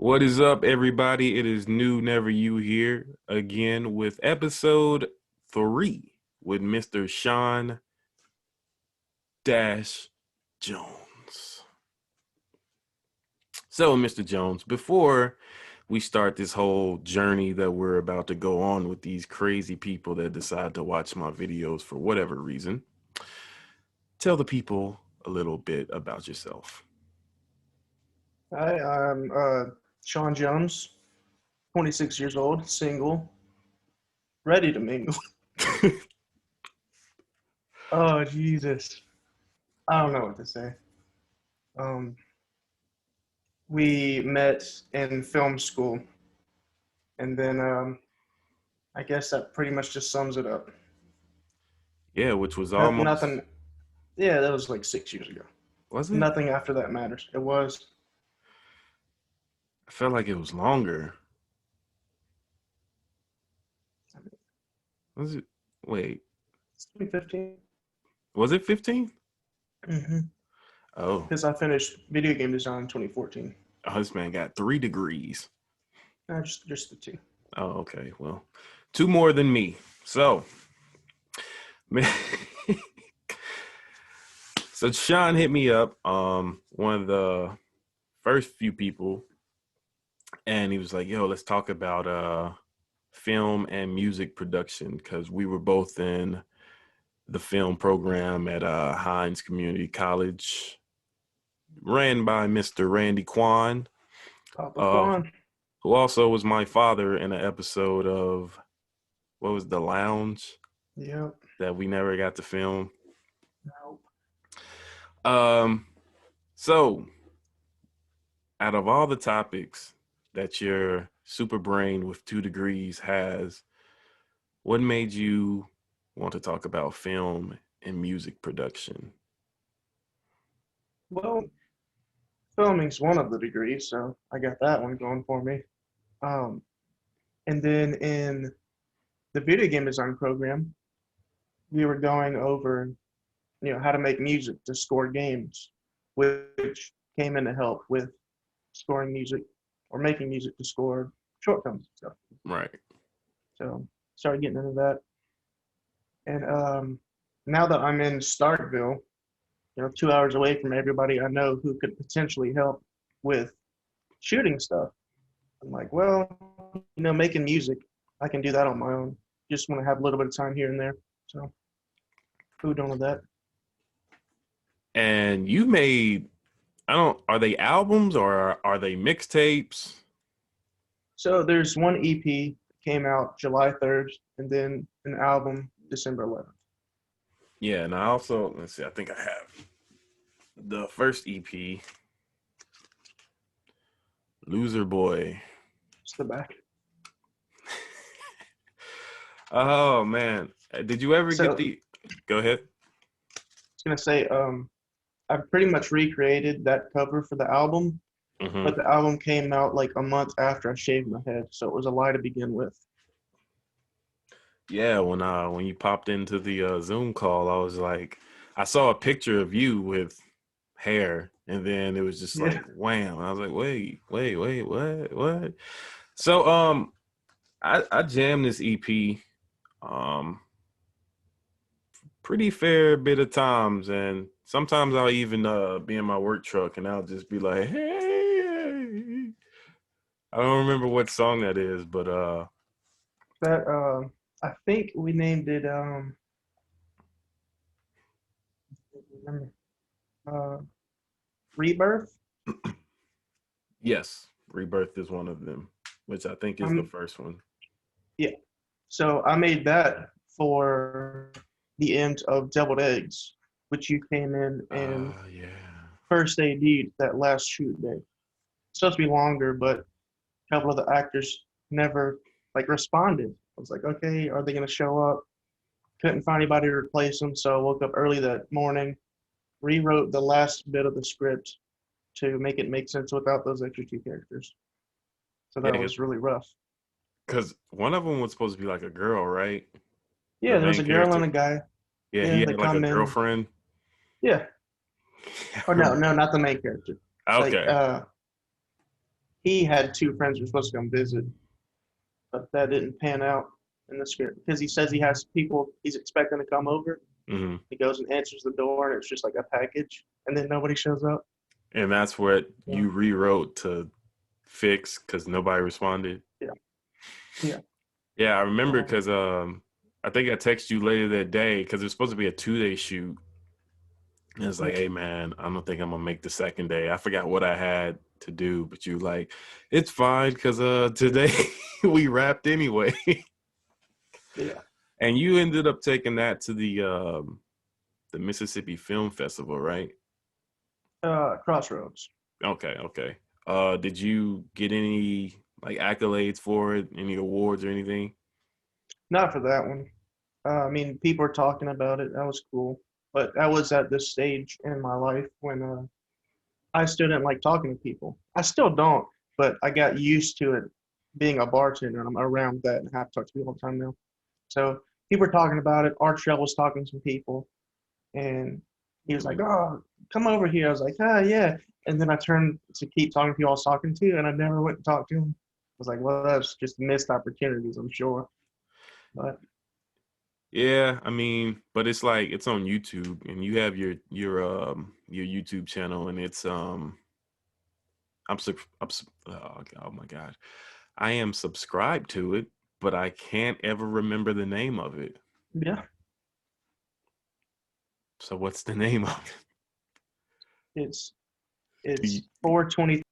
What is up, everybody? It is KnewNeverYou here again with episode 3 with Mr. Sean Dash Jones. So, Mr. Jones, before we start this whole journey that we're about to go on with these crazy people that decide to watch my videos for whatever reason, tell the people a little bit about yourself. Hi, I'm Sean Jones, 26 years old, single, ready to mingle. Oh, Jesus. I don't know what to say. Um, we met in film school, and then I guess that pretty much just sums it up. Yeah, which was Nothing, almost, yeah, that was like 6 years ago. was it? Nothing after that matters. It was, I felt like it was longer. I mean, Was it? Wait, 2015. was it 15? Mm-hmm. Oh, Because I finished video game design in 2014. oh, this man got 3 degrees. No, just the two. Oh, okay. Well, two more than me. So, man, so Sean hit me up, one of the first few people, and he was like, "Yo, let's talk about film and music production," because we were both in the film program at Hines Community College, ran by Mr. Randy Kwan, Papa uh, Quan. who also was my father in an episode of what was The Lounge Yep. that we never got to film. Nope. Um, so out of all the topics that your super brain with 2 degrees has, what made you want to talk about film and music production? Well, filming's one of the degrees, so I got that one going for me. Um, and then in the video game design program, we were going over, how to make music to score games, which came in to help with scoring music or making music to score short films and stuff. Right. So started getting into that. And now that I'm in Starkville, 2 hours away from everybody I know who could potentially help with shooting stuff. I'm like, well, making music, I can do that on my own. Just want to have a little bit of time here and there. So, who done with that? And you made, I don't, are they albums or are they mixtapes? So there's one EP came out July 3rd, and then an album December 11th. Yeah, and I also, let's see, I think I have the first EP, Loser Boy. It's the back. Oh man, did you ever get So the? Go ahead. I was gonna say, I pretty much recreated that cover for the album, Hmm. but the album came out like a month after I shaved my head, so it was a lie to begin with. Yeah, when you popped into the Zoom call, I was like, I saw a picture of you with hair, and then it was just Yeah. like wham. I was like, wait, what? So I jammed this EP pretty fair bit of times, and sometimes I'll even be in my work truck and I'll just be like, hey. I don't remember what song that is, but That I think we named it remember, uh, Rebirth. yes, Rebirth is one of them, which I think is the Um, first one. yeah. So I made that for the end of Deviled Eggs, which you came in and Yeah. first AD'd that last shoot day. It's supposed to be longer, but a couple of the actors never like responded. I was like, okay, are they gonna show up? Couldn't find anybody to replace them, so I woke up early that morning, rewrote the last bit of the script to make it make sense without those extra two characters. So that Yeah, was really rough. because one of them was supposed to be like a girl, right? The Yeah, there was main a girl and character. a guy. Yeah, he Yeah, they had like a come in. girlfriend. Yeah. I Or no, remember. no, not the main character. Like Okay. he had two friends who were supposed to come visit, but that didn't pan out in the script because he says he has people he's expecting to come over. Hmm. He goes and answers the door, and it's just like a package, and then nobody shows up. And that's what So, you rewrote to fix because nobody responded. yeah, yeah. Yeah, I remember Um, because I think I texted you later that day because it was supposed to be a 2 day shoot. And it's like, yeah, hey man, I don't think I'm gonna make the second day. I forgot what I had to do, but you like, it's fine because today we wrapped anyway. yeah. And you ended up taking that to the Mississippi Film Festival, right? Crossroads. Okay, okay. Did you get any like accolades for it, any awards or anything? Not for that one. I mean, people were talking about it. That was cool. But I was at this stage in my life when I still didn't like talking to people. I still don't, but I got used to it being a bartender, and I'm around that and have to talk to people all the time now. So people were talking about it. Archell was talking to some people, and he was like, Mhm. "Oh, come over here." I was like, "Ah, yeah." And then I turned to keep talking to people I was talking to, and I never went and talked to him. I was like, "Well, that's just missed opportunities, I'm sure." But Yeah, I mean, but it's like it's on YouTube and you have your YouTube channel and it's oh my god. I am subscribed to it, but I can't ever remember the name of it. yeah, So what's the name of it's it? You, it's 420.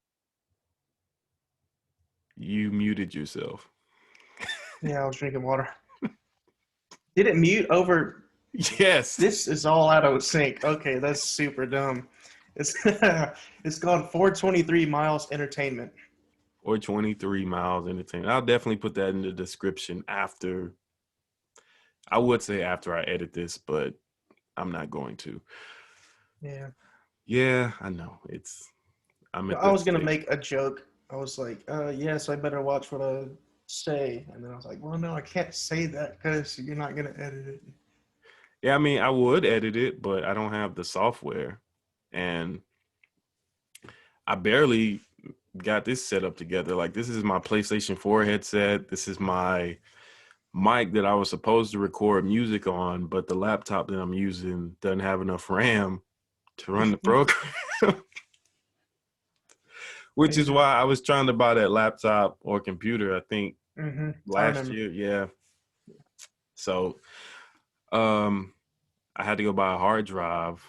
you muted yourself. Yeah, I was drinking water. Did it mute over? Yes. This is all out of sync. Okay, that's super dumb. It's it's called 423 Miles Entertainment. Or 23 miles entertainment. I'll definitely put that in the description after. I would say after I edit this, but I'm not going to. Yeah. Yeah, I know. I'm at I that was gonna stage. make a joke. I was like, yes, I better watch what I say. And then I was like, well, no, I can't say that because you're not gonna edit it. Yeah, I mean, I would edit it, but I don't have the software. And I barely got this set up together. Like, this is my PlayStation 4 headset. This is my mic that I was supposed to record music on, but the laptop that I'm using doesn't have enough RAM to run the program, which is Yeah. why I was trying to buy that laptop or computer, I think I last remember. year. Yeah. So, um, I had to go buy a hard drive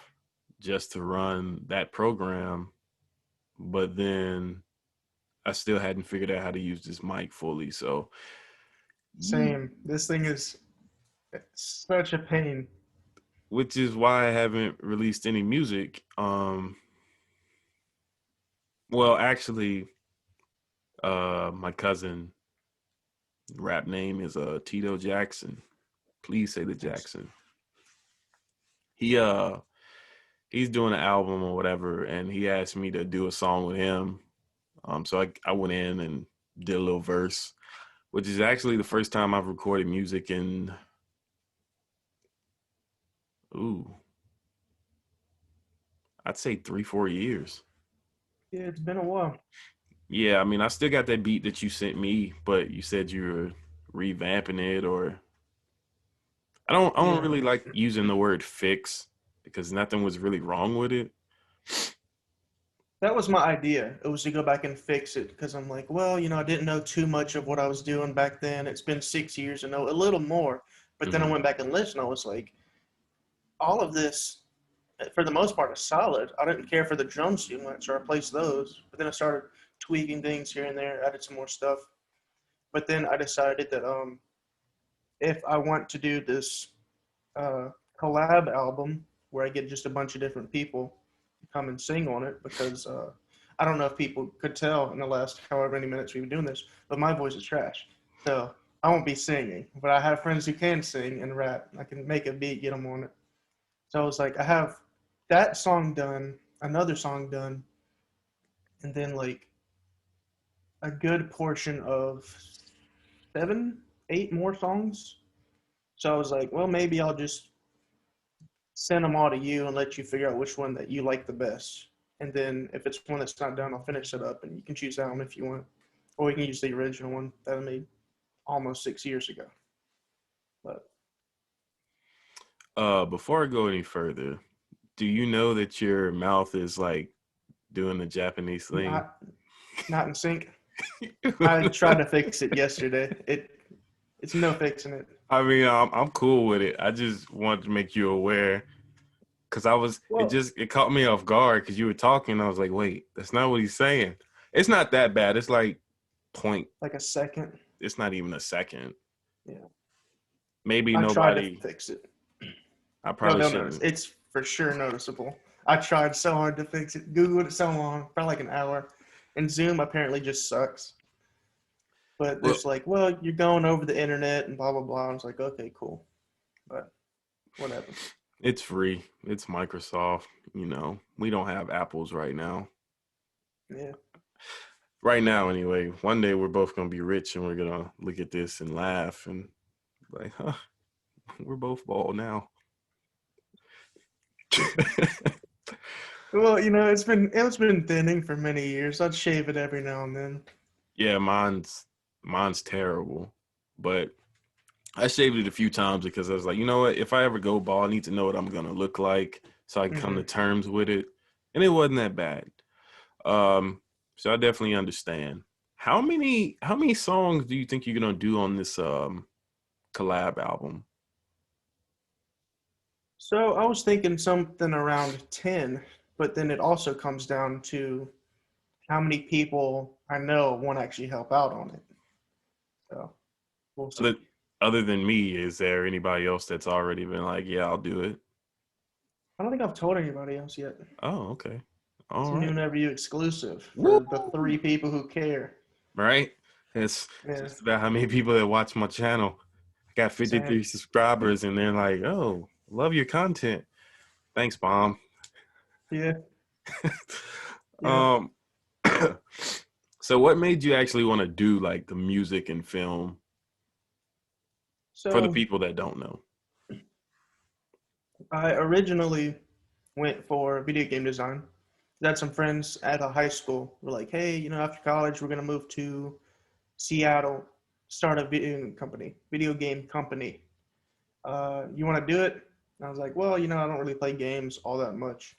just to run that program, but then I still hadn't figured out how to use this mic fully. So, Same. This thing is such a pain. which is why I haven't released any music. Well, actually, my cousin rap name is Tito Jackson. Please say the Nice. Jackson. He he's doing an album or whatever, and he asked me to do a song with him. So I went in and did a little verse, which is actually the first time I've recorded music in ooh, I'd say 3-4 years. Yeah, it's been a while. Yeah, I mean I still got that beat that you sent me, but you said you were revamping it or I don't Yeah. really like using the word fix because nothing was really wrong with it. That was my idea. It was to go back and fix it because I'm like, well, I didn't know too much of what I was doing back then. It's been 6 years and know a little more. But then I Hmm. went back and listened. I was like, all of this, for the most part, is solid. I didn't care for the drums too much, so I replaced those. But then I started tweaking things here and there, added some more stuff. But then I decided that if I want to do this uh, collab album where I get just a bunch of different people to come and sing on it, because I don't know if people could tell in the last however many minutes we've been doing this, but my voice is trash. So I won't be singing, but I have friends who can sing and rap. I can make a beat, get them on it. So I was like, I have that song done, another song done, and then like a good portion of 7, 8 more songs. So I was like, well, maybe I'll just send them all to you and let you figure out which one that you like the best. And then if it's one that's not done, I'll finish it up, and you can choose that one if you want, or you can use the original one that I made almost 6 years ago. But Before I go any further, do you know that your mouth is like doing the Japanese thing? not in sync. I tried to fix it yesterday. It's no fixing it. I mean, I'm cool with it. I just wanted to make you aware because Well, it caught me off guard because you were talking. I was like, wait, that's not what he's saying. It's not that bad. It's like point. like a second. It's not even a second. Yeah, Maybe I tried to nobody. fix it. I No, probably they'll notice. shouldn't. It's for sure noticeable. I tried so hard to fix it. Googled it so long, probably like an hour. And Zoom apparently just sucks. But Well, it's like, well, you're going over the internet and blah blah blah. I was like, okay, cool. But whatever. it's free. It's Microsoft. We don't have apples right now. Yeah. Right now, anyway. One day we're both gonna be rich and we're gonna look at this and laugh and like, huh, we're both bald now. Well, it's been thinning for many years. I'd shave it every now and then. Yeah, mine's terrible, but I shaved it a few times because I was like, you know what? If I ever go bald, I need to know what I'm gonna look like so I can come to Hmm. terms with it. And it wasn't that bad. So I definitely understand. How many songs do you think you're gonna do on this collab album? So I was thinking something around 10, but then it also comes down to how many people I know want to actually help out on it. So we'll Other see. other than me, is there anybody else that's already been like, yeah, I'll do it? I don't think I've told anybody else yet. Oh, okay. It's All a new right. Never You exclusive Woo! for the three people who care. Right? It's Yeah, just about how many people that watch my channel. I got same. 53 subscribers and they're like, oh, love your content. Thanks, Mom. Yeah, yeah. um so what made you actually want to do like the music and film for the So people that don't know? I originally went for video game design. I had some friends at a high school who were like, hey, after college, we're going to move to Seattle, start a video game company. You want to do it? And I was like, well, I don't really play games all that much,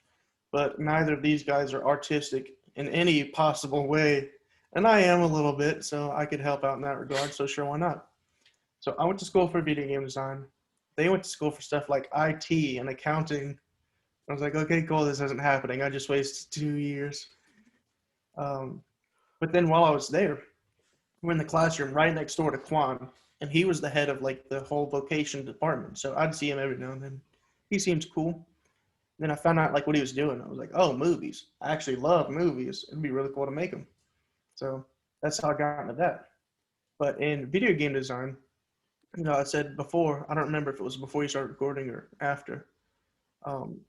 but neither of these guys are artistic in any possible way. And I am a little bit, so I could help out in that regard. So sure, why not? So I went to school for video game design. They went to school for stuff like IT and accounting. I was like, okay, cool, this isn't happening. I just wasted 2 years. Um, but then while I was there, we're in the classroom right next door to Quan, and he was the head of like the whole vocation department. So I'd see him every now and then. He seems cool. Then I found out like what he was doing. I was like, oh, movies. I actually love movies. It'd be really cool to make them. So that's how I got into that. But in video game design, I said before, I don't remember if it was before you started recording or after. Um,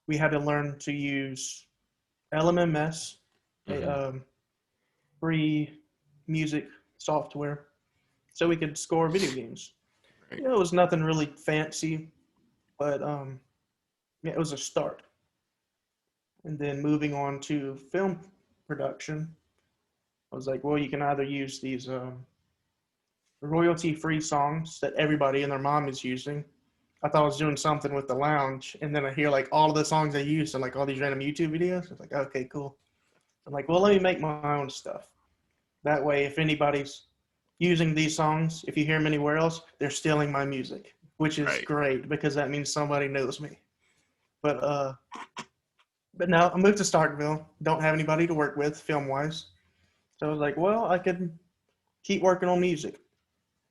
we had to learn to use LMMS, a Hmm. free music software, so we could score video games. Right. It was nothing really fancy, but yeah, it was a start. And then moving on to film production, I was like, well, you can either use these royalty-free songs that everybody and their mom is using. I thought I was doing something with the lounge, and then I hear like all of the songs I used and like all these random YouTube videos. I was like, okay, cool. I'm like, well, let me make my own stuff. That way, if anybody's using these songs, if you hear them anywhere else, they're stealing my music, which is Right. great because that means somebody knows me. But uh, but now I moved to Starkville. Don't have anybody to work with film wise, so I was like, well, I could keep working on music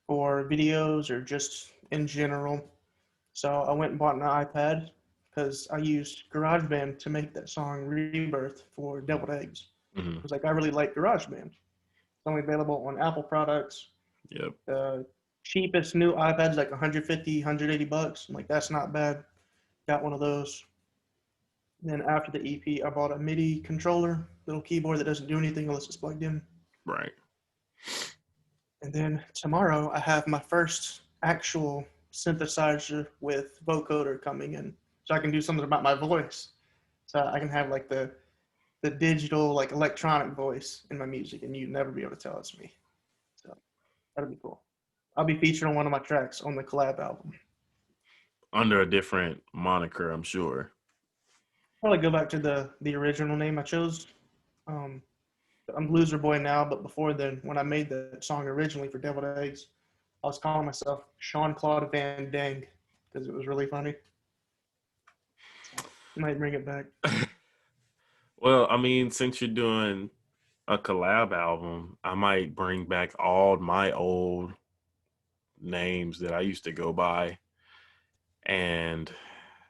or videos or just in general. So I went and bought an iPad because I used GarageBand to make that song Rebirth for Deviled Eggs. I Hmm. was like, I really like GarageBand. It's only available on Apple products. Yep. The cheapest new iPad's like 150, 180 bucks. I'm like, that's not bad. Got one of those. Then after the EP, I bought a MIDI controller, little keyboard that doesn't do anything unless it's plugged in. Right. And then tomorrow, I have my first actual synthesizer with vocoder coming in, so I can do something about my voice. So I can have like the the digital like electronic voice in my music, and you'd never be able to tell it's me. So that'd be cool. I'll be featured on one of my tracks on the collab album. Under a different moniker, I'm sure. Probably go back to the original name I chose. Um, I'm Loser Boy now, but before then, when I made that song originally for Deviled Eggs, I was calling myself Sean Claude Van Dang because it was really funny. So you might bring it back. Well, I mean, since you're doing a collab album, I might bring back all my old names that I used to go by, and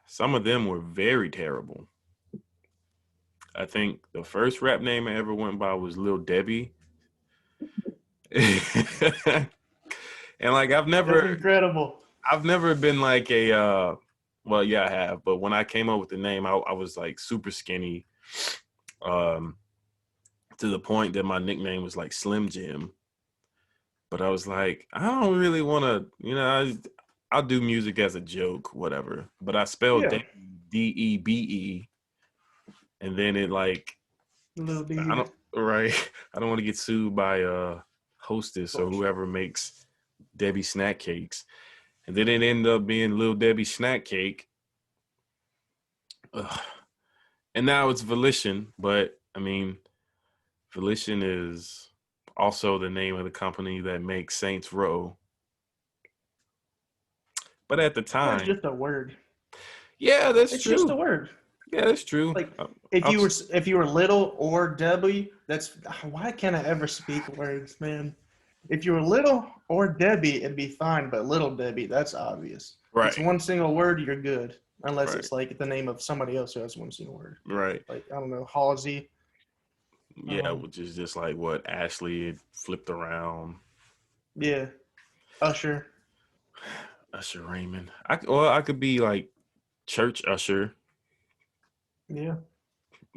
some of them were very terrible. I think the first rap name I ever went by was Lil Debbie. And like That's incredible. I've never been like a well, yeah, I have, but when I came up with the name, I was like super skinny. Um to the point that my nickname was like Slim Jim. But I was like, I don't really want to, I'll do music as a joke, whatever. But I spelled Yeah, Debe, and then it like, Lil I Debe. don't, right. I don't want to get sued by Hostess or Course. whoever makes Debbie snack cakes. And then it ended up being Lil Debbie snack cake. Ugh. And now it's Volition, but I mean, Volition is also the name of the company that makes Saints Row. But at the That's time, just a word. yeah, that's It's just a true. word. Yeah, that's true. Like I was, if you were little or Debbie, that's why can't I ever speak words, man? If you were little or Debbie, it'd be fine, but little Debbie, that's obvious. It's right, one single word, you're good, unless right, it's like the name of somebody else who has one single word. right. Like I don't know, Halsey. Yeah, Um, which is just like what Ashley flipped around. yeah, Usher. Usher Raymond. I could be like Church Usher Yeah,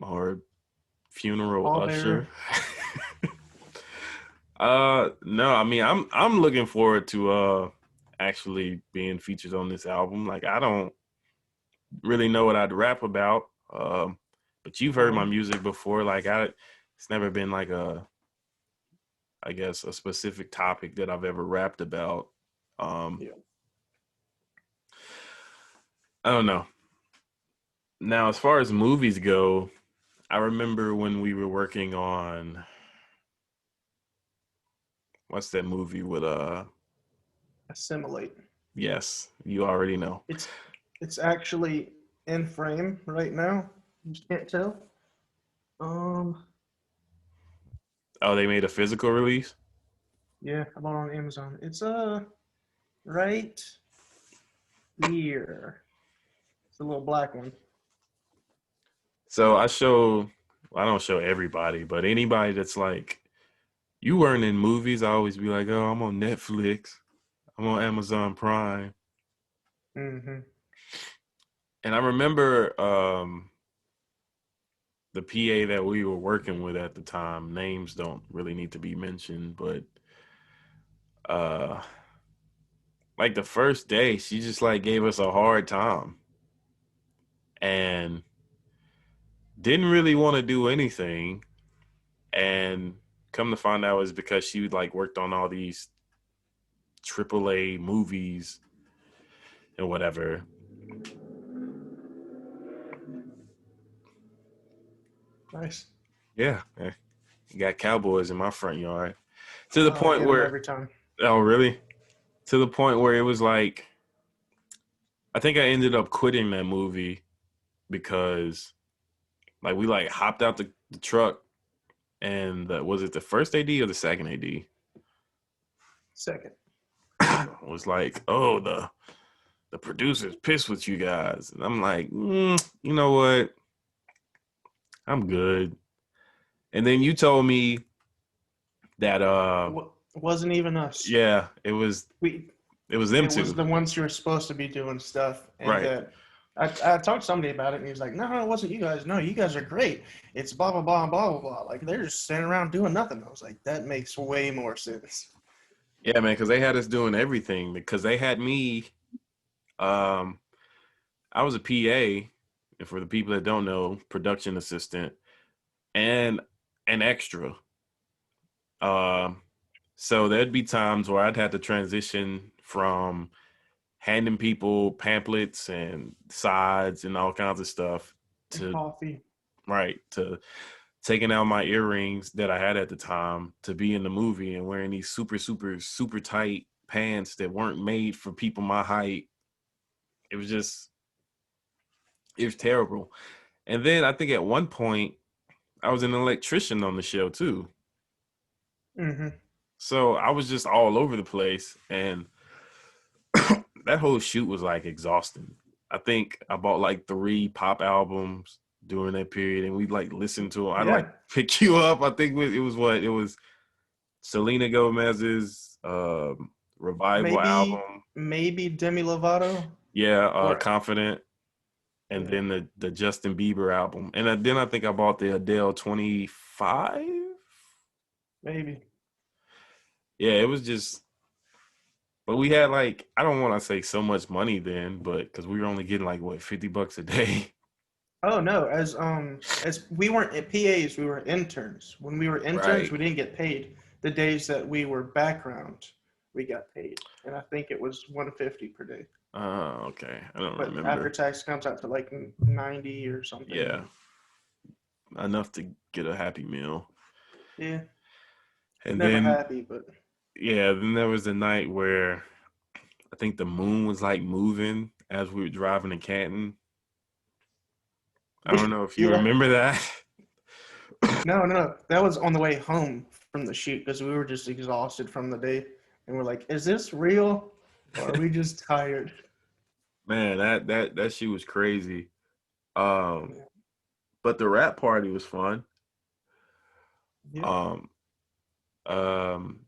or Funeral Pallbearer. Usher. No, I mean I'm looking forward to actually being featured on this album. Like I don't really know what I'd rap about. But you've heard my Uh, music before. It's never been like I guess, a specific topic that I've ever rapped about. Um, yeah, I don't know. Now, as far as movies go, I remember when we were working on what's that movie with assimilate. yes, you already know. It's it's actually in frame right now. You just can't tell. Um, Oh, they made a physical release. yeah, I bought it on Amazon. It's right here. It's a little black one. So I don't show everybody, but anybody that's like, you weren't in movies, I always be like, oh, I'm on Netflix, I'm on Amazon Prime. Mm-hmm. And I remember the PA that we were working with at the time, names don't really need to be mentioned, but uh like the first day, she just like gave us a hard time and didn't really want to do anything. And come to find out, is because she like worked on all these AAA movies and whatever. Nice. Yeah, you got cowboys in my front yard. To the Oh, I point get them where, every time. oh really? To the point where it was like, I think I ended up quitting that movie because like we like hopped out the truck, and was it the first AD or the second AD? Second. Was like, oh, the producer's pissed with you guys, and I'm like, you know what? I'm good. And then you told me that Wasn't even us. yeah, We it was them it was two, the ones who were supposed to be doing stuff, and right? that I talked to somebody about it, and he was like, "No, it wasn't you guys. No, you guys are great. It's blah blah blah blah blah blah. Like they're just standing around doing nothing." I was like, "That makes way more sense." Yeah, man, because they had us doing everything. Because they had me. Um, I was a PA, and for the people that don't know, production assistant. and an extra. Um, so there'd be times where I'd have to transition from handing people pamphlets and sides and all kinds of stuff And to coffee. right to taking out my earrings that I had at the time to be in the movie and wearing these super super super tight pants that weren't made for people my height. It was just it was terrible. And then I think at one point I was an electrician on the show too. Hmm. So I was just all over the place and that whole shoot was like exhausting. I think I bought like 3 pop albums during that period and we like listened to them. I'd like Yeah. pick you up. I think it was what it was Selena Gomez's revival Maybe album. maybe Demi Lovato Yeah, or Confident, and yeah, then the Justin Bieber album, and then I think I bought the Adele 25. maybe. Yeah, it was just, but we had like I don't want to say so much money then, but because we were only getting like what $50 a day. Oh no, as we weren't PAs, we were interns. When we were interns, Right. we didn't get paid. The days that we were background, we got paid. And I think it was 150 per day. Okay. I don't But after remember. tax comes out to like 90 or something. Yeah, enough to get a Happy Meal, Yeah, and never then happy, but yeah, then there was a night where I think the moon was like moving as we were driving to Canton. I don't know if you yeah. remember that. No, no, that was on the way home from the shoot because we were just exhausted from the day, and we're like, "Is this real, or are we just tired?" Man, that shit was crazy. Um, Yeah, but the rap party was fun. yeah. Um, um,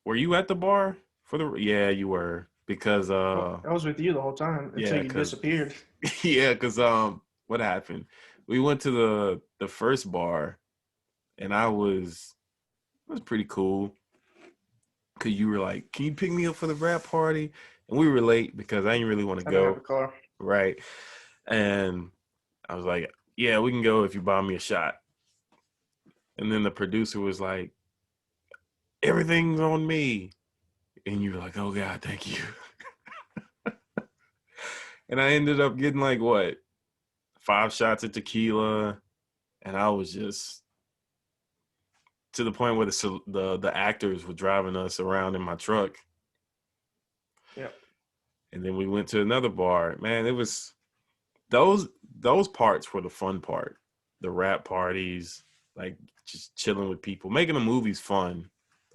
were you at the bar for the? Yeah, you were because Well, I was with you the whole time until yeah, you because disappeared. yeah, because what happened? We went to the first bar, and I was it was pretty cool because you were like, "Can you pick me up for the rap party?" And we were late because I didn't really want to I didn't have a go, car. right? And I was like, "Yeah, we can go if you buy me a shot." And then the producer was like, "Everything's on me," and you were like, "Oh God, thank you." And I ended up getting like what 5 shots of tequila, and I was just to the point where the actors were driving us around in my truck, Yeah. and then we went to another bar. Man, it was those those parts were the fun part. The rap parties, like just chilling with people, making the movies fun.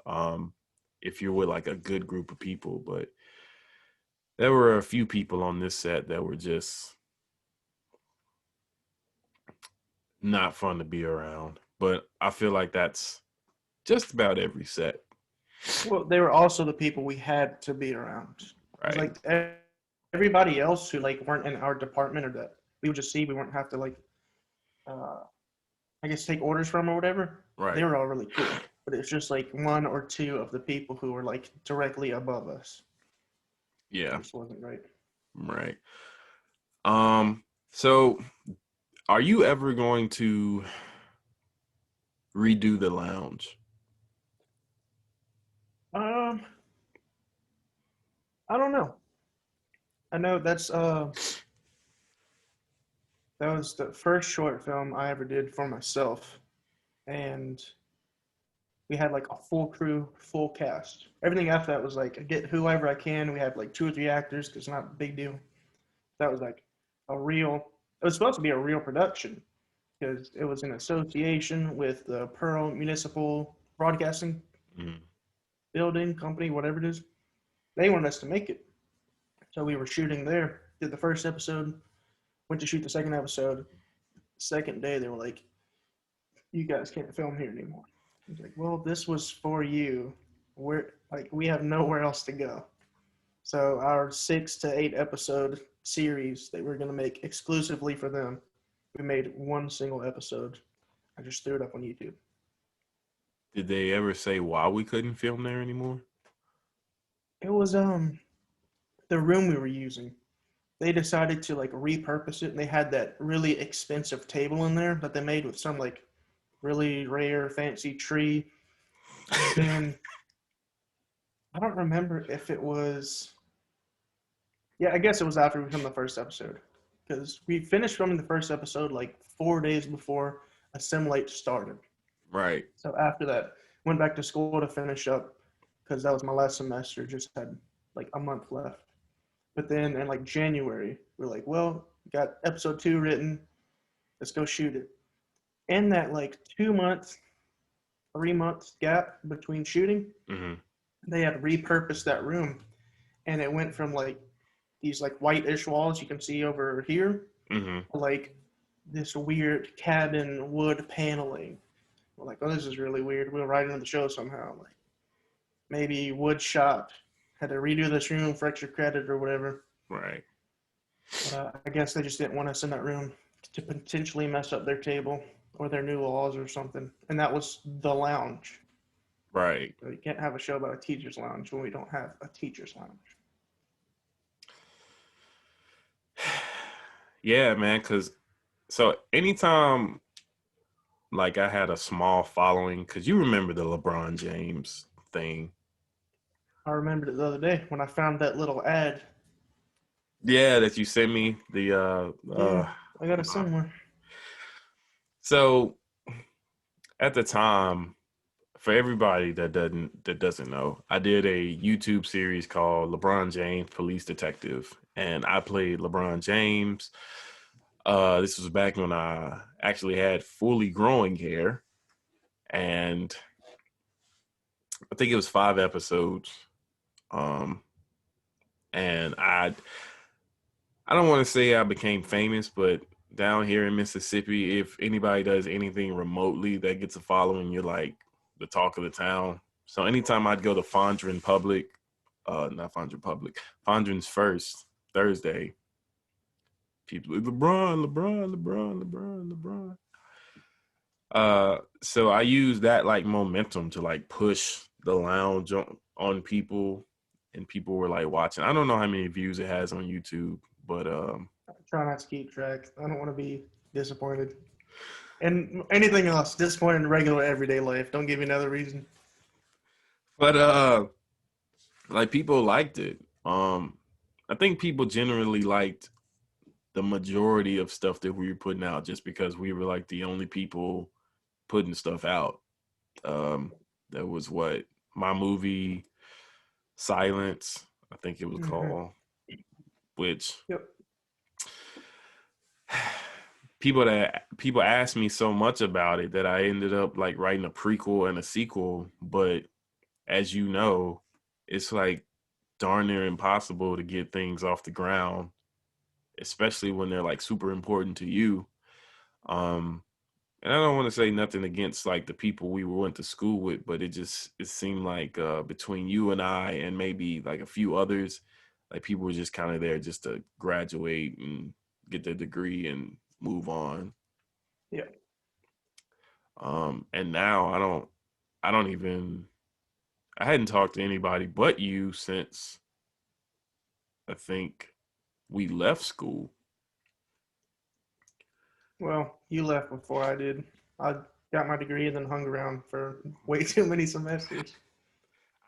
Um, if you're with like a good group of people, but there were a few people on this set that were just not fun to be around. But I feel like that's just about every set, Well, they were also the people we had to be around. Because right? like everybody else who like weren't in our department or that we would just see, we wouldn't have to like, uh, I guess take orders from or whatever. They Right. were all really cool, but it's just like one or two of the people who were like directly above us. It Yeah. just wasn't right. Right. So are you ever going to redo the lounge? Um, I don't know. I know that was the first short film I ever did for myself, and we had like a full crew, full cast. Everything after that was like I get whoever I can. We had like 2 or 3 actors because it's not a big deal. That was like a real. It was supposed to be a real production because it was in association with the Pearl Municipal Broadcasting Mm. Building Company, whatever it is. They wanted us to make it, so we were shooting there. Did the first episode. Went to shoot the second episode. Second day, they were like, "You guys can't film here anymore." I was like, "Well, this was for you. We're like, we have nowhere else to go." So our 6 to 8 episode series that we're gonna make exclusively for them, we made one single episode. I just threw it up on YouTube. Did they ever say why we couldn't film there anymore? It was the room we were using. They decided to like repurpose it, and they had that really expensive table in there that they made with some like really rare, fancy tree. And then I don't remember if it was, yeah, I guess it was after we filmed the first episode. Because we finished filming the first episode like 4 days before Assimilate started. Right. So after that, went back to school to finish up because that was my last semester. Just had like a month left. But then in like January, we're like, well, got episode 2 written. Let's go shoot it. In that like 2 months, 3 months gap between shooting, Mm-hmm. they had repurposed that room, and it went from like these like whitish walls you can see over here, Mm-hmm. like this weird cabin wood paneling. We're like, oh, this is really weird. We'll write it in the show somehow. Like maybe wood shop had to redo this room for extra credit or whatever. Right. But I guess they just didn't want us in that room to potentially mess up their table or their new laws or something. And that was the lounge. Right. So you can't have a show about a teacher's lounge when we don't have a teacher's lounge. Yeah, man. Because so anytime like I had a small following, because you remember the LeBron James thing. I remembered it the other day when I found that little ad. Yeah, that you sent me the Yeah, I got it uh somewhere. so at the time, for everybody that doesn't know, I did a YouTube series called LeBron James Police Detective, and I played LeBron James. This was back when I actually had fully growing hair, and I think it was 5 episodes. Um, and I don't want to say I became famous, but down here in Mississippi, if anybody does anything remotely that gets a following, you're like the talk of the town. So anytime I'd go to Fondren Public, not Fondren Public, Fondren's First Thursday, people LeBron, LeBron, LeBron, LeBron, LeBron. So I use that like momentum to like push the lounge on people, and people were like watching. I don't know how many views it has on YouTube, but I try not to keep track. I don't want to be disappointed. And anything else, disappointed in regular everyday life. Don't give me another reason. but like people liked it. I think people generally liked the majority of stuff that we were putting out just because we were like the only people putting stuff out. Um, that was what my movie Silence, I think it was Mm-hmm. called, which Yep. people asked me so much about it that I ended up like writing a prequel and a sequel. But as you know, it's like darn near impossible to get things off the ground, especially when they're like super important to you. Um, and I don't want to say nothing against like the people we went to school with, but it seemed like between you and I and maybe like a few others, like people were just kind of there just to graduate and get their degree and move on. Yeah. And now I don't even I hadn't talked to anybody but you since I think we left school. Well, you left before I did. I got my degree and then hung around for way too many semesters.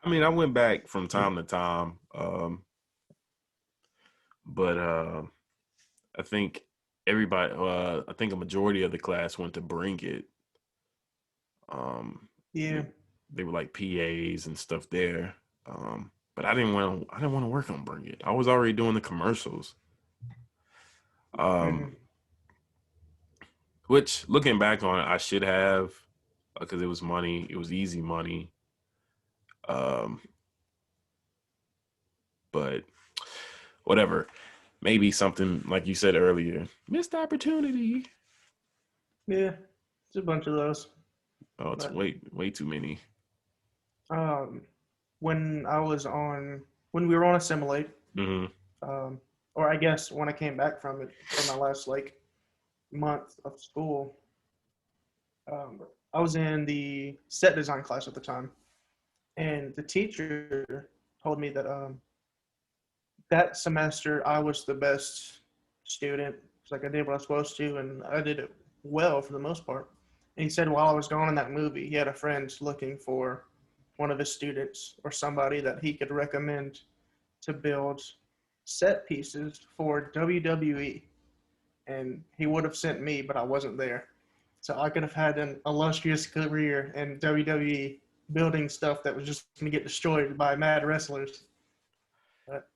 I mean, I went back from time to time, but I think I think a majority of the class went to bring it. Um, Yeah. they were like PAs and stuff there. But I didn't want to work on Bring It. I was already doing the commercials. Mm-hmm. Um, which looking back on it, I should have because it was money. It was easy money. Um, but whatever. Maybe something like you said earlier, missed opportunity. Yeah. It's a bunch of those. Oh, it's But way too many. um, when I was on, when we were on Assimilate, Hmm. um, or I guess when I came back from it for my last like month of school, um, I was in the set design class at the time, and the teacher told me that that semester I was the best student. It's like I did what I was supposed to, and I did it well for the most part. And he said while I was gone in that movie, he had a friend looking for one of his students or somebody that he could recommend to build set pieces for WWE. And he would have sent me, but I wasn't there. So I could have had an illustrious career in WWE building stuff that was just going to get destroyed by mad wrestlers. But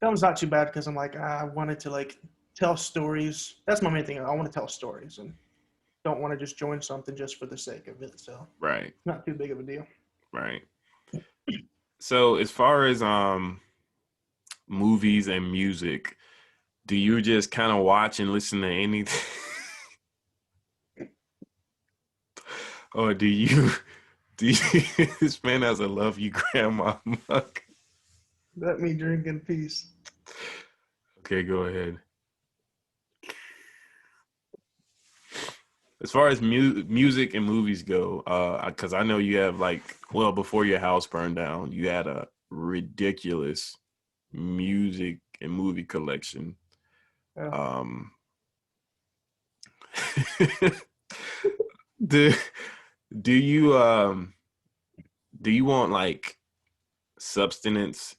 that was not too bad because I'm like, I wanted to like tell stories. That's my main thing. I want to tell stories and don't want to just join something just for the sake of it. So Right. not too big of a deal. Right. So as far as movies and music, do you just kind of watch and listen to anything? Or this man has a love you grandma mug? Let me drink in peace. Okay, go ahead. As far as music and movies go, because I know you have like, well, before your house burned down, you had a ridiculous music and movie collection. Yeah. Um, do do you do you want like substance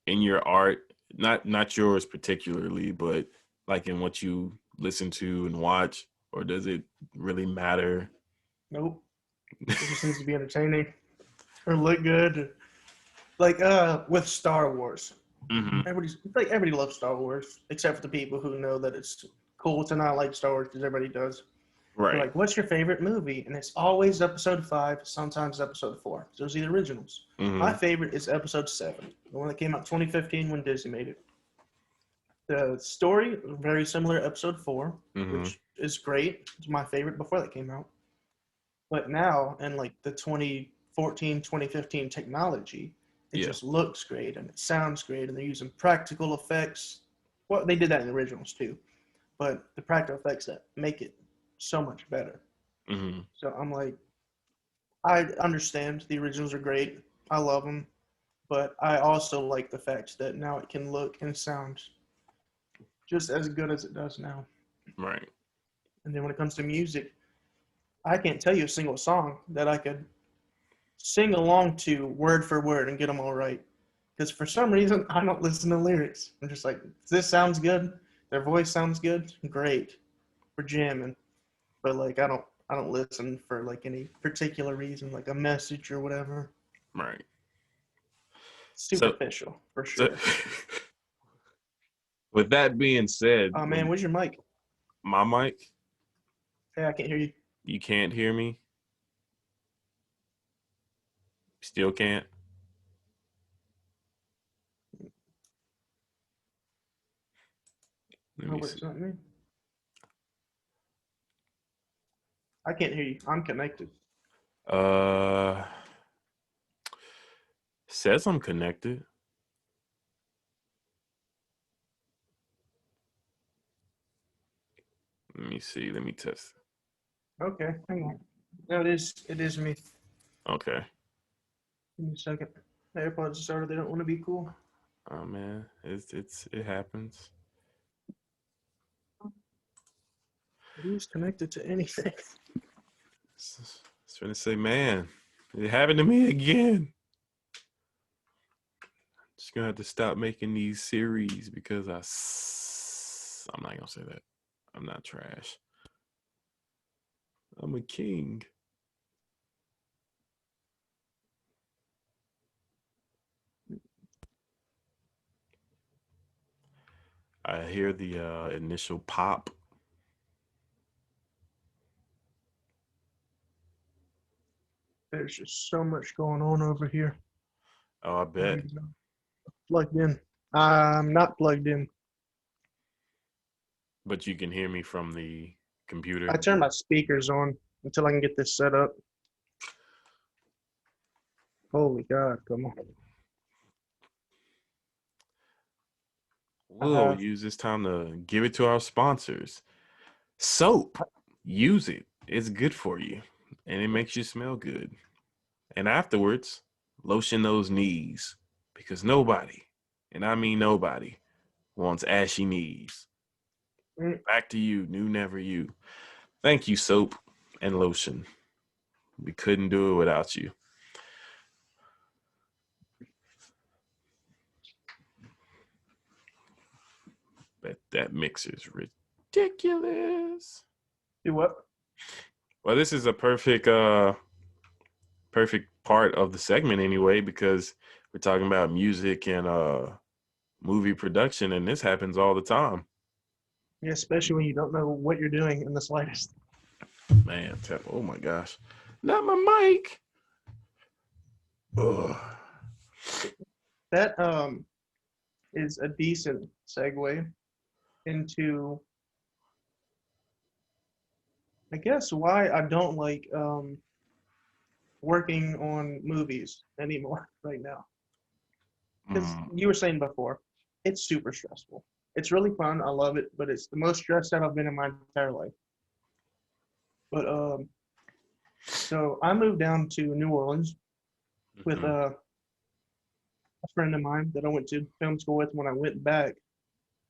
in your art? Not yours particularly, but like in what you listen to and watch, or does it really matter? Nope. It just needs to be entertaining or look good. Like with Star Wars. Hmm. Everybody loves Star Wars, except for the people who know that it's cool to not like Star Wars because everybody does. They're Right. like, "What's your favorite movie?" And it's always Episode 5, sometimes Episode 4. Those are the originals. My Hmm. favorite is Episode 7, the one that came out 2015 when Disney made it. The story very similar to Episode 4, Hmm. which is great. It's my favorite before that came out. But now, in like the 2014, 2015 technology, it Yeah. just looks great and it sounds great, and they're using practical effects. Well, they did that in the originals too, but the practical effects that make it so much better. Hmm. So I'm like, I understand the originals are great. I love them, but I also like the fact that now it can look and sound just as good as it does now. Right. And then when it comes to music, I can't tell you a single song that I could sing along to word for word and get them all right. Because for some reason, I don't listen to lyrics. I'm just like, this sounds good. Their voice sounds good. Great. We're jamming. But like, I don't listen for like any particular reason, like a message or whatever. Right. So, Superficial for so sure. with that being said, Oh man, when where's your mic? my mic, Hey, I can't hear you. you can't hear me. Still can't. Let Oh me wait, see. it's not me. I can't hear you. I'm connected. Uh, says I'm connected. Let me see. Let me test. Okay, hang on. No, it is. It is me. Okay. Give me a second. The AirPods started. They don't want to be cool. Oh man, it happens. Who's connected to anything? I was trying to say, man, it happened to me again. Just gonna have to stop making these series because I'm not gonna say that. I'm not trash. I'm a king. I hear the initial pop. There's just so much going on over here. Oh, I bet. Plugged in. I'm not plugged in. But you can hear me from the I computer. turned my speakers on until I can get this set up. Holy God, come on. We'll Uh, use this time to give it to our sponsors. Soap, use it. It's good for you and it makes you smell good. And afterwards, lotion those knees because nobody, and I mean nobody, wants ashy knees. mm, Back to you, new never you. Thank you, soap and lotion. We couldn't do it without you. That mixer's ridiculous. Do what? Well, this is a perfect part of the segment anyway, because we're talking about music and movie production, and this happens all the time. Yeah, especially when you don't know what you're doing in the slightest. Man, oh my gosh. Not my mic. Ugh. That is a decent segue into, I guess, why I don't like working on movies anymore right now. Because Mm, you were saying before, it's super stressful. It's really fun. I love it, but it's the most stressed out I've been in my entire life. But so I moved down to New Orleans with mhm. a friend of mine that I went to film school with. When I went back,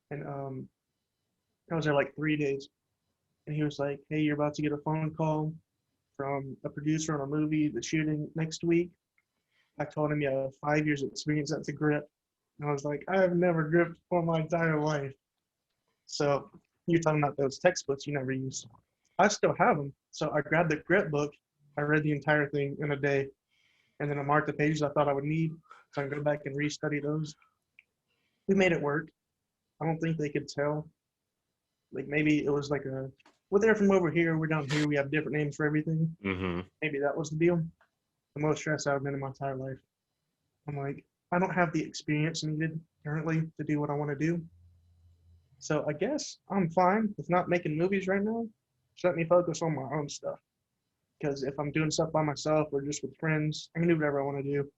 and I was there like 3 days, and he was like, "Hey, you're about to get a phone call from a producer on a movie that's shooting next week." I told him, "Yeah, 5 years experience at the grip." And I was like, "I have never gripped for my entire life." So you're talking about those textbooks you never use. I still have them. So I grabbed the grip book. I read the entire thing in a day, and then I marked the pages I thought I would need. So I can go back and restudy those. We made it work. I don't think they could tell. Like maybe it was like a, well, they're from over here. We're down here. We have different names for everything. Mhm. Maybe that was the deal. The most stressed I've been in my entire life. I'm like, I don't have the experience needed currently to do what I want to do. So I guess I'm fine with not making movies right now. Just let me focus on my own stuff. Because if I'm doing stuff by myself or just with friends, I can do whatever I want to do.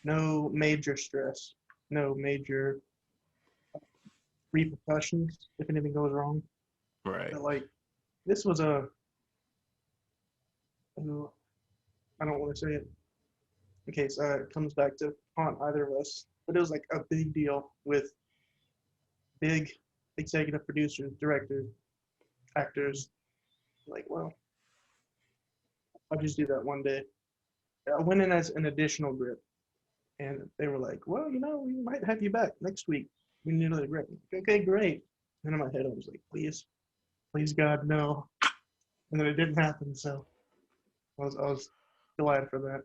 No major stress, no major repercussions if anything goes wrong. Right. But like, this was a, I don't want to say it in case it comes back to haunt either of us, but it was like a big deal with big executive producers, directors, actors. Like, well, I'll just do that one day. I went in as an additional grip, and they were like, "Well, we might have you back next week. We need another grip." Okay, great. And in my head, I was like, "Please, please, God, no." And then it didn't happen, so I was glad for that.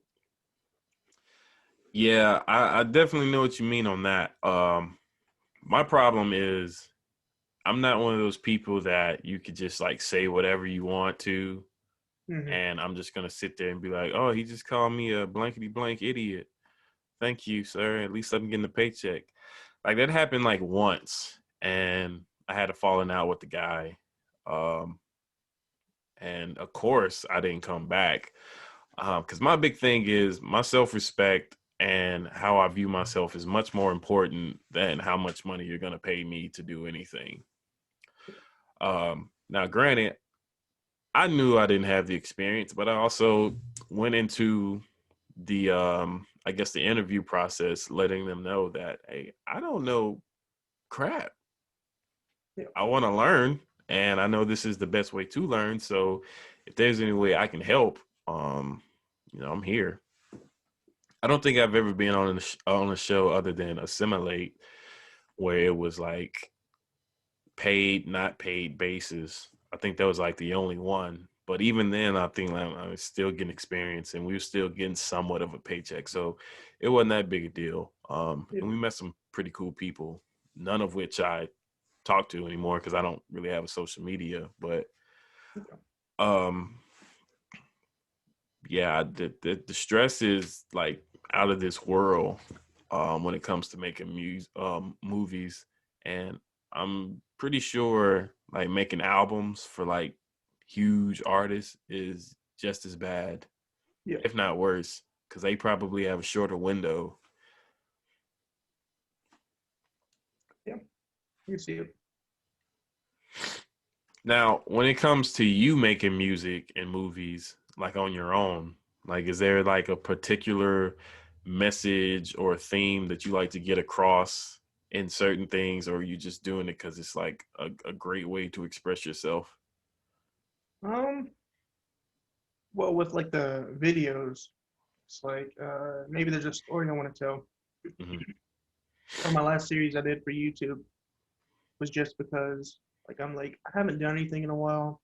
Yeah, I definitely know what you mean on that. My problem is I'm not one of those people that you could just like say whatever you want to, Mm-hmm. and I'm just gonna sit there and be like, "Oh, he just called me a blankety blank idiot. Thank you, sir. At least I'm getting a paycheck." Like that happened like once, and I had a falling out with the guy. Um, and of course, I didn't come back because my big thing is my self respect and how I view myself is much more important than how much money you're gonna pay me to do anything. Now, granted, I knew I didn't have the experience, but I also went into the I guess the interview process letting them know that hey, I don't know crap. Yeah, I want to learn and I know this is the best way to learn. So if there's any way I can help, um, I'm here. I don't think I've ever been on a show other than Assimilate where it was like paid, not paid basis. I think that was like the only one. But even then, I think like, I was still getting experience, and we were still getting somewhat of a paycheck. So it wasn't that big a deal. yeah, And we met some pretty cool people, none of which I talk to anymore because I don't really have a social media. But um, yeah, the stress is like out of this world when it comes to making movies, and I'm pretty sure like making albums for like huge artists is just as bad, yeah, if not worse, because they probably have a shorter window. yeah. You see it. Now, when it comes to you making music and movies, like on your own, like is there like a particular message or theme that you like to get across in certain things, or are you just doing it because it's like a great way to express yourself? Um, well, with like the videos, it's like maybe there's a story I want to tell. Hmm. Or my last series I did for YouTube was just because like I'm like I haven't done anything in a while.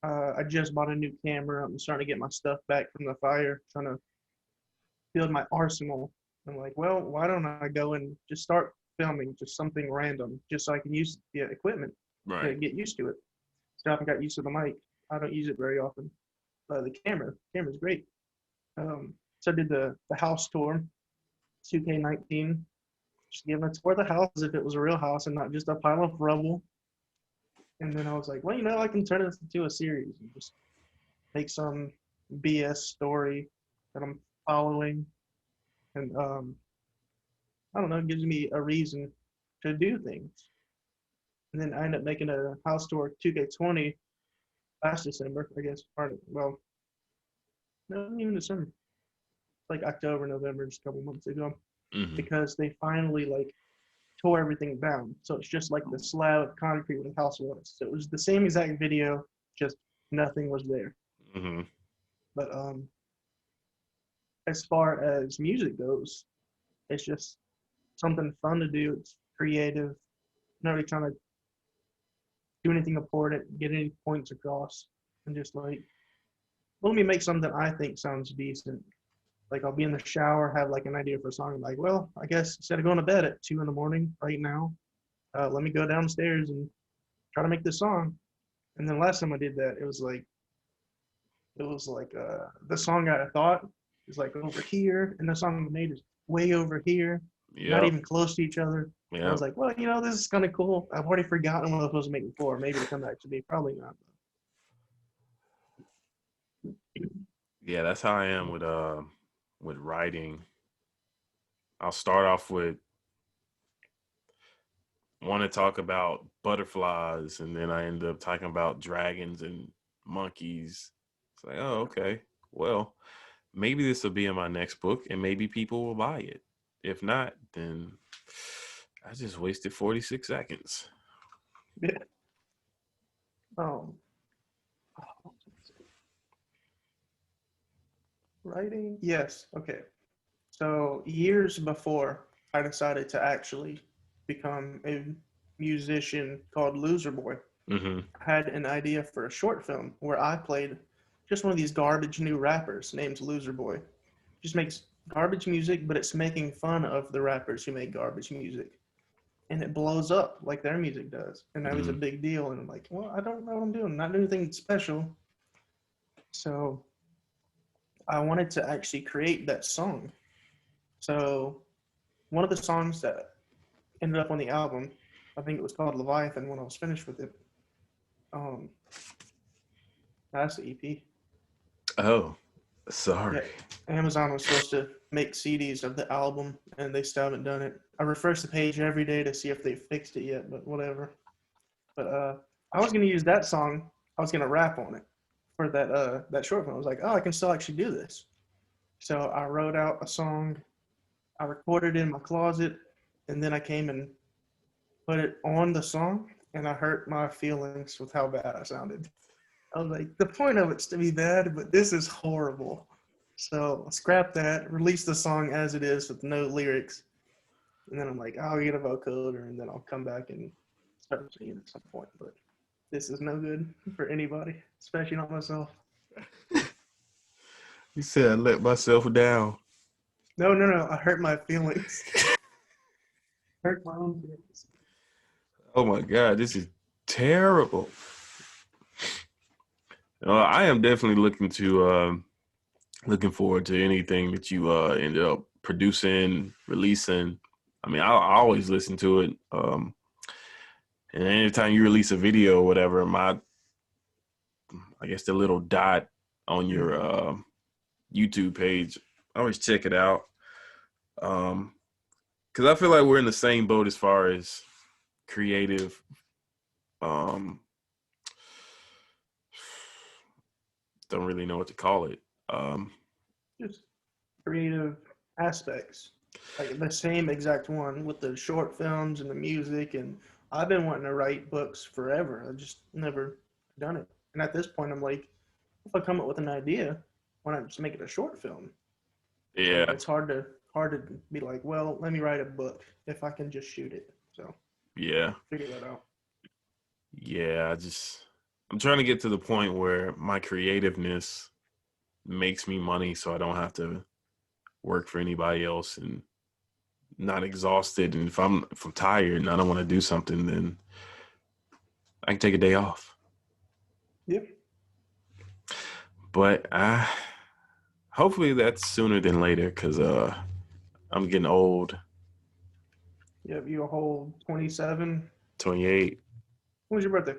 I just bought a new camera. I'm starting to get my stuff back from the fire, trying to build my arsenal. I'm like, well, why don't I go and just start filming just something random, just so I can use the equipment to Right. get used to it. So I haven't got used to the mic. I don't use it very often. The camera's great. So I did the house tour, 2K19, just giving a tour of the house as if it was a real house and not just a pile of rubble. And then I was like, well, I can turn this into a series and just make some BS story that I'm following. And I don't know, it gives me a reason to do things. And then I ended up making a house tour 2K20 last December, I guess. Well, no, even December, like October, November, just a couple months ago, Hmm. because they finally like tore everything down. So it's just like the slab of concrete where the house was. So it was the same exact video, just nothing was there. Hmm. But as far as music goes, it's just something fun to do. It's creative. Not really trying to do anything important, get any points across, and just like let me make something I think sounds decent. Like I'll be in the shower, have like an idea for a song. I'm like, well, I guess instead of going to bed at 2 in the morning right now, let me go downstairs and try to make this song. And then last time I did that, it was like the song I thought is like over here, and the song I made is way over here, not Yep. even close to each other. I was Yep. like, well, this is kind of cool. I've already forgotten what I was supposed to make before. Maybe to come back to me, probably not. Yeah, that's how I am with writing. I'll start off with want to talk about butterflies, and then I end up talking about dragons and monkeys. It's like, oh, okay. Well, maybe this will be in my next book, and maybe people will buy it. If not, then I just wasted 46 seconds. Yeah. Um, writing, yes. Okay. So years before I decided to actually become a musician called Loser Boy, Hmm. I had an idea for a short film where I played just one of these garbage new rappers named Loser Boy. Just makes garbage music, but it's making fun of the rappers who make garbage music. And it blows up like their music does. And that was a Hmm. big deal. And I'm like, well, I don't know what I'm doing. I'm not doing anything special. So I wanted to actually create that song. So one of the songs that ended up on the album, I think it was called Leviathan when I was finished with it. Um, that's the EP. Oh, Yeah, sorry. Amazon was supposed to make CDs of the album, and they still haven't done it. I refresh the page every day to see if they fixed it yet, but whatever. But I was gonna use that song. I was gonna rap on it for that short film. I was like, oh, I can still actually do this. So I wrote out a song. I recorded it in my closet, and then I came and put it on the song, and I hurt my feelings with how bad I sounded. I was like, the point of it's to be bad, but this is horrible. So scrap that, release the song as it is with no lyrics, and then I'm like, I'll get a vocoder, and then I'll come back and start singing at some point. But this is no good for anybody, especially not myself. You said I let myself down. No, no, no. I hurt my feelings. Hurt my own feelings. Oh my God, this is terrible. I am definitely looking forward to anything that you end up producing, releasing. I mean, I always listen to it. And anytime you release a video or whatever, I guess the little dot on your Mm. YouTube page, I always check it out. Because I feel like we're in the same boat as far as creative. Um, don't really know what to call it. Just creative aspects, like the same exact one with the short films and the music. And I've been wanting to write books forever. I just never done it. And at this point, I'm like, if I come up with an idea, why not just make it a short film? So Yeah. it's hard to be like, well, let me write a book if I can just shoot it. So Yeah. figure that out. Yeah. I'm trying to get to the point where my creativeness makes me money so I don't have to work for anybody else and not exhausted. And if I'm tired and I don't want to do something, then I can take a day off. Yep. But hopefully that's sooner than later because I'm getting old. Yep. You a whole 27. 28 When was your birthday?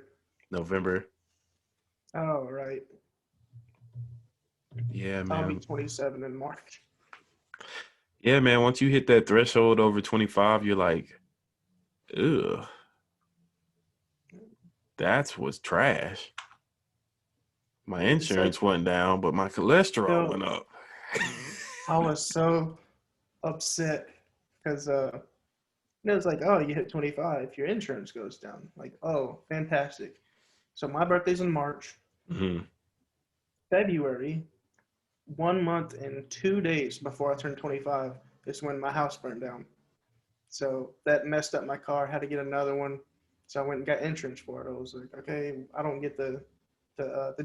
November. Oh, right. Yeah, I'll be man. 27 in March. Yeah, man. Once you hit that threshold over 25, you're like, ugh, that's what's trash. My It's like, insurance went down, but my cholesterol yo, went up. I was so upset because it was like, oh, you hit 25, your insurance goes down. Like, oh, fantastic. So my birthday's in March. Hmm. February, 1 month and 2 days before I turned 25, is when my house burned down. So that messed up my car. I had to get another one. So I went and got insurance for it. I was like, okay, I don't get the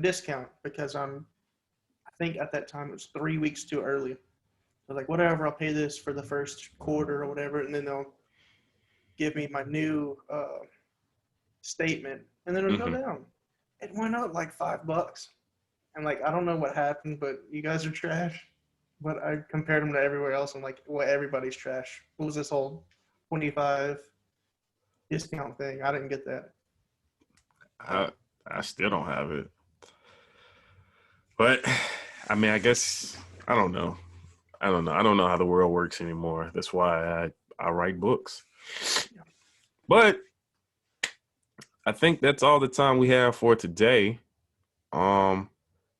discount because I think at that time it was 3 weeks too early. I was like, whatever, I'll pay this for the first quarter or whatever, and then they'll give me my new statement, and then it'll go Hmm. down. It went up like $5. And like, I don't know what happened, but you guys are trash. But I compared them to everywhere else. I'm like, well, everybody's trash. What was this whole 25 discount thing? I didn't get that. I I still don't have it, but I mean, I guess I don't know. I don't know. I don't know how the world works anymore. That's why I write books. But I think that's all the time we have for today. Um,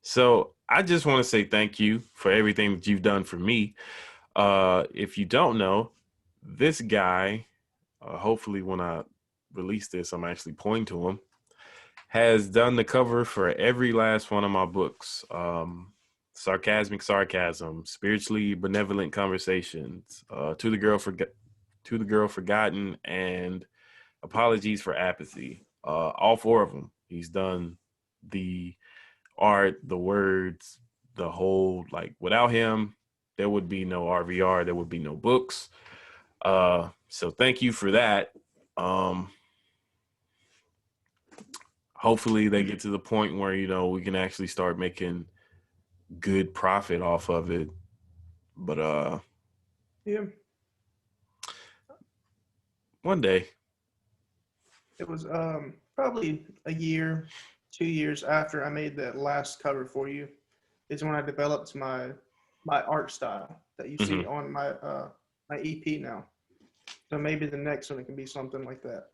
so I just want to say thank you for everything that you've done for me. If you don't know, this guy, hopefully when I release this, I'm actually pointing to him, has done the cover for every last one of my books. Sarcasmic Sarcasm, Spiritually Benevolent Conversations, To the Girl Forgotten, and Apologies for Apathy. All four of them. He's done the art, the words, the whole, like, without him, there would be no RVR, there would be no books. So thank you for that. Um, Hopefully they get to the point where, we can actually start making good profit off of it. But Yeah, one day. it was probably a year, 2 years after I made that last cover for you, is when I developed my art style that you Hmm. see on my EP now. So maybe the next one it can be something like that.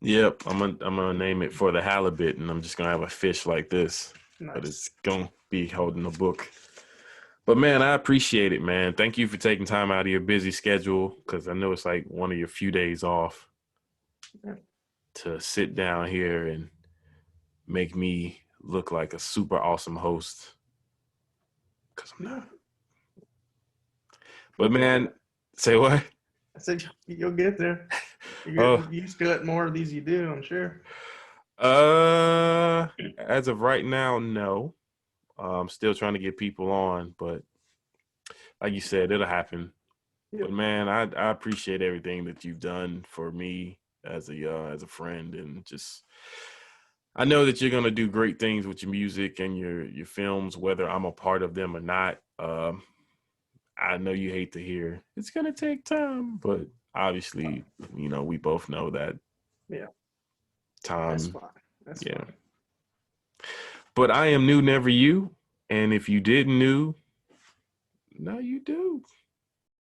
Yep, I'm gonna name it For the Halibut, and I'm just gonna have a fish like this, but Nice. it's gonna be holding a book. But man, I appreciate it, man. Thank you for taking time out of your busy schedule, because I know it's like one of your few days off, Yeah. to sit down here and make me look like a super awesome host, because I'm Yeah. not. But You'll get man, there. say what? I said you'll get there. You're Oh, getting used to it more of these you do, I'm sure. as of right now, no. I'm still trying to get people on, but like you said, it'll happen. But Yep. man, I appreciate everything that you've done for me as a friend, and just I know that you're gonna do great things with your music and your films, whether I'm a part of them or not. I know you hate to hear it's gonna take time, but obviously, we both know that Yeah. That's time. fine. That's Yeah. fine. But I am New Never You, and if you didn't know, now you do.